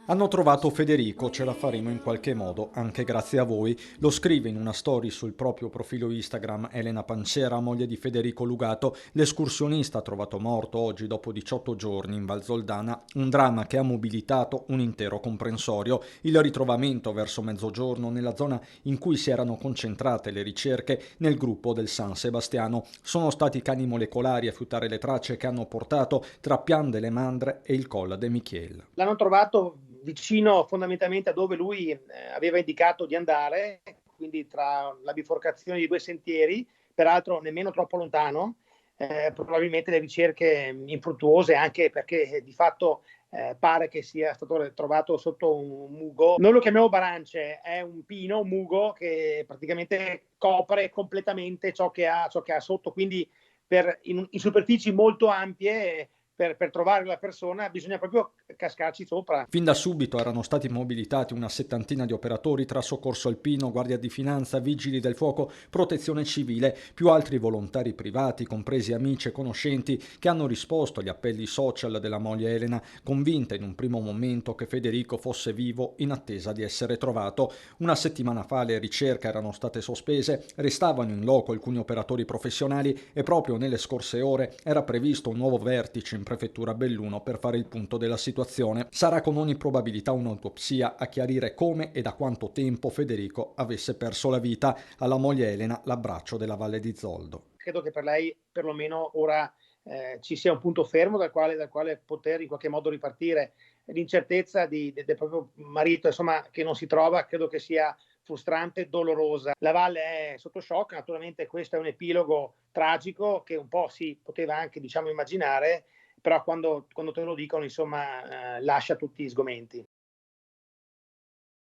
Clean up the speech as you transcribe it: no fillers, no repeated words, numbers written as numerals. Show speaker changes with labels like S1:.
S1: Hanno trovato Federico, ce la faremo in qualche modo, anche grazie a voi. Lo scrive in una story sul proprio profilo Instagram Elena Pancera, moglie di Federico Lugato. L'escursionista trovato morto oggi dopo 18 giorni in Val Zoldana, un dramma che ha mobilitato un intero comprensorio. Il ritrovamento verso mezzogiorno nella zona in cui si erano concentrate le ricerche nel gruppo del San Sebastiano. Sono stati cani molecolari a fiutare le tracce che hanno portato tra Pian delle Mandre e il Colle de Michiel.
S2: L'hanno trovato vicino fondamentalmente a dove lui aveva indicato di andare, quindi tra la biforcazione di due sentieri, peraltro nemmeno troppo lontano, probabilmente le ricerche infruttuose anche perché di fatto pare che sia stato trovato sotto un mugo. Noi lo chiamiamo barance, è un pino, un mugo che praticamente copre completamente ciò che ha sotto, quindi in superfici molto ampie per trovare la persona bisogna proprio cascarci sopra.
S1: Fin da subito erano stati mobilitati una settantina di operatori tra soccorso alpino, guardia di finanza, vigili del fuoco, protezione civile, più altri volontari privati, compresi amici e conoscenti, che hanno risposto agli appelli social della moglie Elena, convinta in un primo momento che Federico fosse vivo in attesa di essere trovato. Una settimana fa le ricerche erano state sospese, restavano in loco alcuni operatori professionali e proprio nelle scorse ore era previsto un nuovo vertice in prefettura Belluno per fare il punto della situazione. Sarà con ogni probabilità un'autopsia a chiarire come e da quanto tempo Federico avesse perso la vita. Alla moglie Elena l'abbraccio della Valle di Zoldo.
S2: Credo che per lei perlomeno ora ci sia un punto fermo dal quale poter in qualche modo ripartire. L'incertezza del proprio marito, insomma, che non si trova, credo che sia frustrante, dolorosa. La Valle è sotto shock, naturalmente questo è un epilogo tragico che un po' si poteva anche, diciamo, immaginare, però quando te lo dicono, insomma, lascia tutti sgomenti.